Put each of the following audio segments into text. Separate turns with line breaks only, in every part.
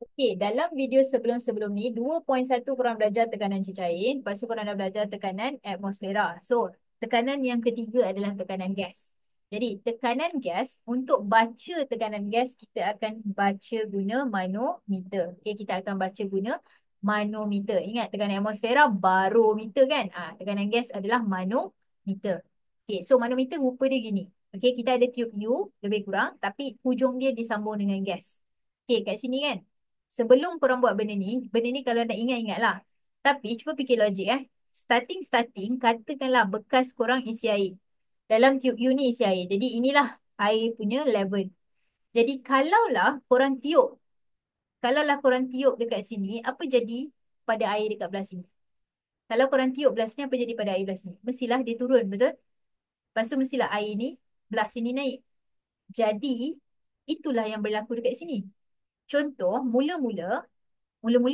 Okey, dalam video sebelum-sebelum ni, 2.1 korang belajar tekanan cecair, lepas tu korang dah belajar tekanan atmosfera. So, tekanan yang ketiga adalah tekanan gas. Jadi, tekanan gas, untuk baca tekanan gas, kita akan baca guna manometer. Okey, kita akan baca guna manometer. Ingat, tekanan atmosfera barometer kan? Tekanan gas adalah manometer. Okey, so manometer rupa dia gini. Okey, kita ada tube U, lebih kurang, tapi hujung dia disambung dengan gas. Okey, kat sini kan? Sebelum korang buat benda ni kalau nak ingat-ingat lah. Tapi cuba fikir logik eh. Starting, katakanlah bekas korang isi air. Dalam tube U ni isi air. Jadi inilah air punya level. Jadi kalaulah korang tiup dekat sini, apa jadi pada air dekat belah sini? Kalau korang tiup belah sini, apa jadi pada air belah sini? Mestilah dia turun, betul? Lepas tu mestilah air ni belah sini naik. Jadi, itulah yang berlaku dekat sini. Contoh, mula-mula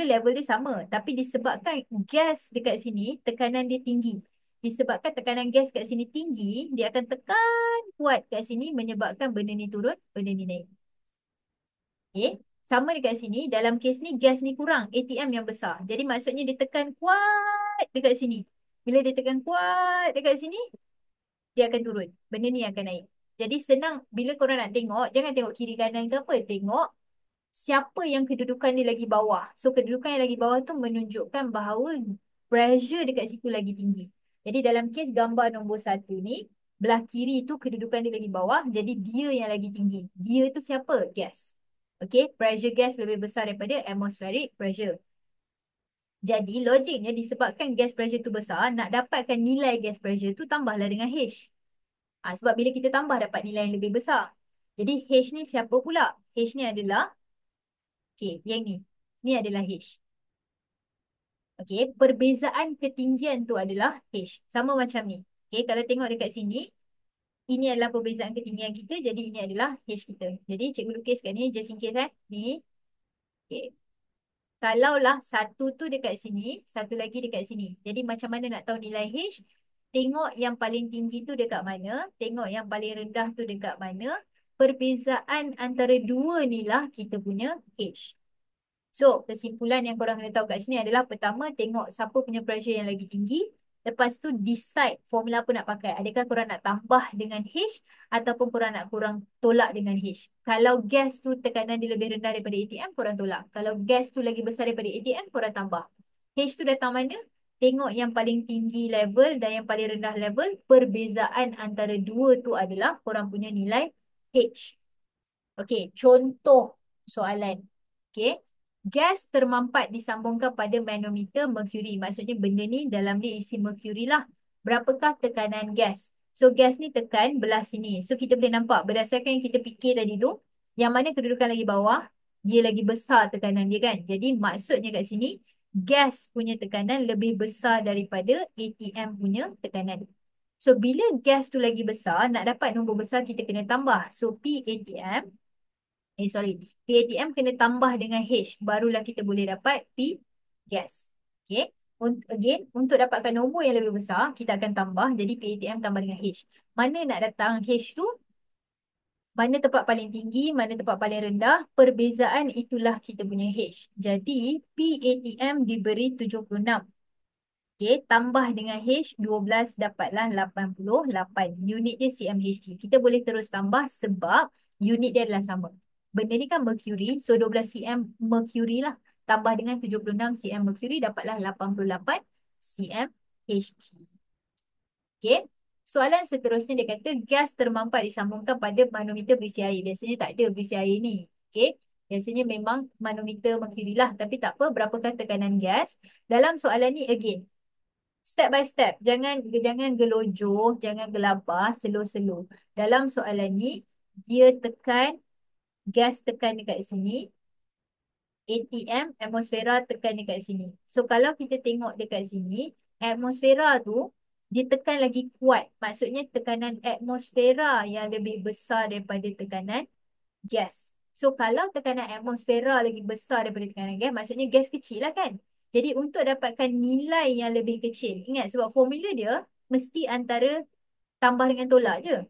level dia sama. Tapi disebabkan gas dekat sini, tekanan dia tinggi. Disebabkan tekanan gas kat sini tinggi, dia akan tekan kuat kat sini menyebabkan benda ni turun, benda ni naik. Okay. Sama dekat sini, dalam kes ni gas ni kurang, ATM yang besar. Jadi maksudnya dia tekan kuat dekat sini. Bila dia tekan kuat dekat sini, dia akan turun. Benda ni akan naik. Jadi senang bila korang nak tengok, jangan tengok kiri kanan ke apa. Tengok siapa yang kedudukan dia lagi bawah. So kedudukan yang lagi bawah tu menunjukkan bahawa pressure dekat situ lagi tinggi. Jadi dalam kes gambar nombor satu ni, belah kiri tu kedudukan dia lagi bawah. Jadi dia yang lagi tinggi. Dia tu siapa? Gas. Okay, pressure gas lebih besar daripada atmospheric pressure. Jadi logiknya disebabkan gas pressure tu besar, nak dapatkan nilai gas pressure tu tambahlah dengan H. Sebab bila kita tambah dapat nilai yang lebih besar. Jadi H ni siapa pula? H ni adalah, okay, yang ni. Ni adalah H. Okay, perbezaan ketinggian tu adalah H. Sama macam ni. Okay, kalau tengok dekat sini, ini adalah perbezaan ketinggian kita, jadi ini adalah H kita. Jadi cikgu lukis kat ni, just in case ni. Okay. Kalaulah satu tu dekat sini, satu lagi dekat sini. Jadi macam mana nak tahu nilai H? Tengok yang paling tinggi tu dekat mana, tengok yang paling rendah tu dekat mana. Perbezaan antara dua ni lah kita punya H. So, kesimpulan yang korang kena tahu kat sini adalah pertama, tengok siapa punya pressure yang lagi tinggi. Lepas tu, decide formula apa nak pakai. Adakah korang nak tambah dengan H ataupun korang nak kurang tolak dengan H. Kalau gas tu tekanan dia lebih rendah daripada ATM, korang tolak. Kalau gas tu lagi besar daripada ATM, korang tambah. H tu datang mana? Tengok yang paling tinggi level dan yang paling rendah level. Perbezaan antara dua tu adalah korang punya nilai H. Okey, contoh soalan. Okey. Gas termampat disambungkan pada manometer merkuri. Maksudnya benda ni dalam dia isi merkuri lah. Berapakah tekanan gas? So gas ni tekan belah sini. So kita boleh nampak berdasarkan yang kita fikir tadi tu, yang mana kedudukan lagi bawah, dia lagi besar tekanan dia kan. Jadi maksudnya kat sini, gas punya tekanan lebih besar daripada ATM punya tekanan. So bila gas tu lagi besar, nak dapat nombor besar kita kena tambah. So PATM, PATM kena tambah dengan H. Barulah kita boleh dapat P gas. Okay. Again, untuk dapatkan nombor yang lebih besar, kita akan tambah. Jadi PATM tambah dengan H. Mana nak datang H tu? Mana tempat paling tinggi, mana tempat paling rendah. Perbezaan itulah kita punya H. Jadi PATM diberi 76. Okay, tambah dengan H 12 dapatlah 88. Unit dia cmHg. Kita boleh terus tambah sebab unit dia adalah sama. Benda ni kan mercury, so 12 cm mercury lah. Tambah dengan 76 cm mercury dapatlah 88 cm Hg. Okay. Soalan seterusnya dia kata gas termampat disambungkan pada manometer berisi air. Biasanya tak ada berisi air ni. Okay. Biasanya memang manometer mercury lah. Tapi tak apa, berapakah tekanan gas? Dalam soalan ni again, step by step. Jangan gelojoh, jangan gelabah, slow-slow. Dalam soalan ni, dia tekan, gas tekan dekat sini, ATM, atmosfera tekan dekat sini. So, kalau kita tengok dekat sini, atmosfera tu, dia tekan lagi kuat. Maksudnya tekanan atmosfera yang lebih besar daripada tekanan gas. So, kalau tekanan atmosfera lagi besar daripada tekanan gas, maksudnya gas kecil lah kan? Jadi, untuk dapatkan nilai yang lebih kecil, ingat sebab formula dia mesti antara tambah dengan tolak je.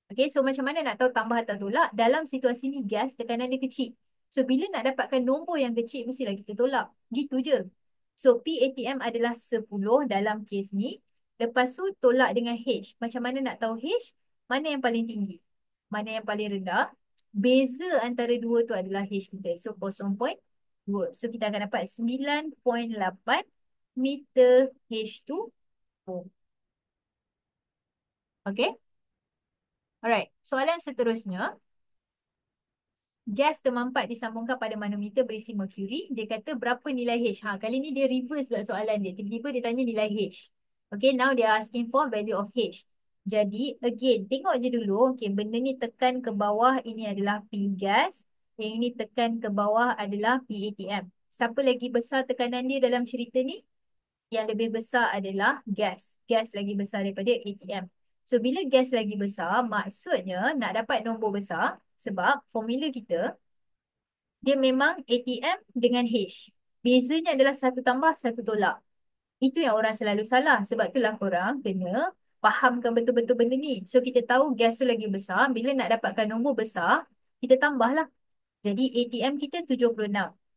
Okay, so macam mana nak tahu tambah atau tolak? Dalam situasi ni gas, tekanan dia kecil. So, bila nak dapatkan nombor yang kecil, mestilah kita tolak. Gitu je. So, PATM adalah 10 dalam kes ni. Lepas tu, tolak dengan H. Macam mana nak tahu H? Mana yang paling tinggi? Mana yang paling rendah? Beza antara dua tu adalah H kita. So, 0.2. So, kita akan dapat 9.8 meter H2O. Okay? Alright. Soalan seterusnya. Gas termampat disambungkan pada manometer berisi merkuri. Dia kata berapa nilai H. Kali ni dia reverse pula soalan dia. Tiba-tiba dia tanya nilai H. Okay, now they are asking for value of H. Jadi, again, tengok je dulu. Okay, benda ni tekan ke bawah, ini adalah P gas. Yang ini tekan ke bawah adalah PATM. Siapa lagi besar tekanan dia dalam cerita ni? Yang lebih besar adalah gas. Gas lagi besar daripada ATM. So, bila gas lagi besar, maksudnya nak dapat nombor besar sebab formula kita, dia memang ATM dengan H. Bezanya adalah satu tambah, satu tolak. Itu yang orang selalu salah. Sebab itulah korang kena fahamkan betul-betul benda ni. So, kita tahu gas tu lagi besar. Bila nak dapatkan nombor besar, kita tambahlah. Jadi ATM kita 76.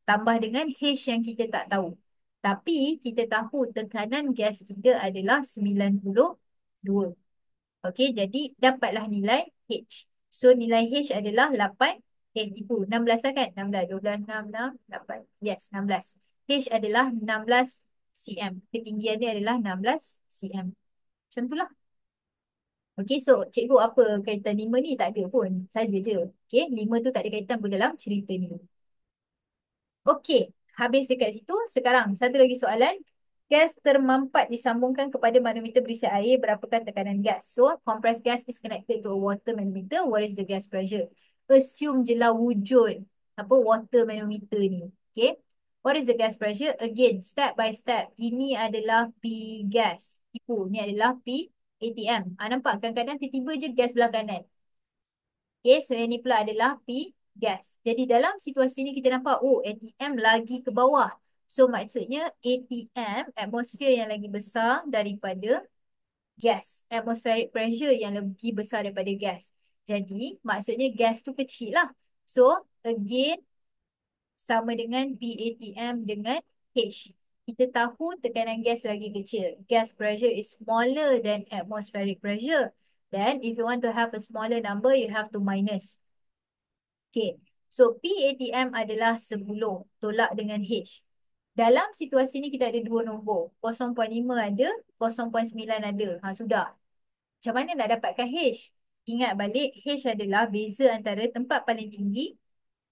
Tambah dengan H yang kita tak tahu. Tapi kita tahu tekanan gas kita adalah 92. Okey, jadi dapatlah nilai H. So nilai H adalah 8. Tipu. 16 lah kan? 16, 12, 6, 6, 8. Yes, 16. H adalah 16 cm. Ketinggian dia adalah 16 cm. Macam tu lah. Okey, so cikgu apa kaitan 5 ni? Tak ada pun. Saja je. Okey, 5 tu tak ada kaitan pun dalam cerita ni. Okey, habis dekat situ. Sekarang, satu lagi soalan. Gas termampat disambungkan kepada manometer berisi air. Berapakah tekanan gas? So, compressed gas is connected to a water manometer. What is the gas pressure? Assume je lah wujud apa water manometer ni. Okay. What is the gas pressure? Again, step by step. Ini adalah P gas. Tipu. Ini adalah P ATM. Nampak kadang-kadang tiba-tiba je gas belah kanan. Okay, so yang ni pula adalah P gas. Jadi dalam situasi ni kita nampak, oh ATM lagi ke bawah. So maksudnya ATM, atmosfer yang lagi besar daripada gas. Atmospheric pressure yang lebih besar daripada gas. Jadi maksudnya gas tu kecil lah. So again, sama dengan PATM dengan H. Kita tahu tekanan gas lagi kecil. Gas pressure is smaller than atmospheric pressure. Then if you want to have a smaller number, you have to minus. Okay. So PATM adalah 10 tolak dengan H. Dalam situasi ni kita ada dua nombor. 0.5 ada, 0.9 ada. Sudah. Macam mana nak dapatkan H? Ingat balik, H adalah beza antara tempat paling tinggi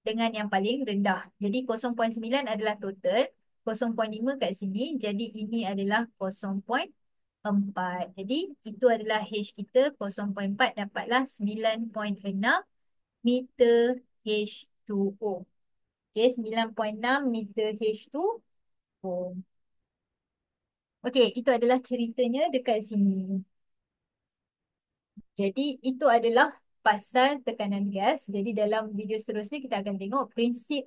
dengan yang paling rendah. Jadi 0.9 adalah total. 0.5 kat sini. Jadi ini adalah 0.4. Jadi itu adalah H kita. 0.4 dapatlah 9.6 meter H2O. Okay, 9.6 meter H2O. Okay, itu adalah ceritanya dekat sini. Jadi, itu adalah pasal tekanan gas. Jadi, dalam video seterusnya kita akan tengok prinsip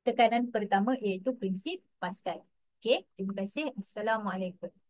tekanan pertama iaitu prinsip Pascal. Okay, terima kasih. Assalamualaikum.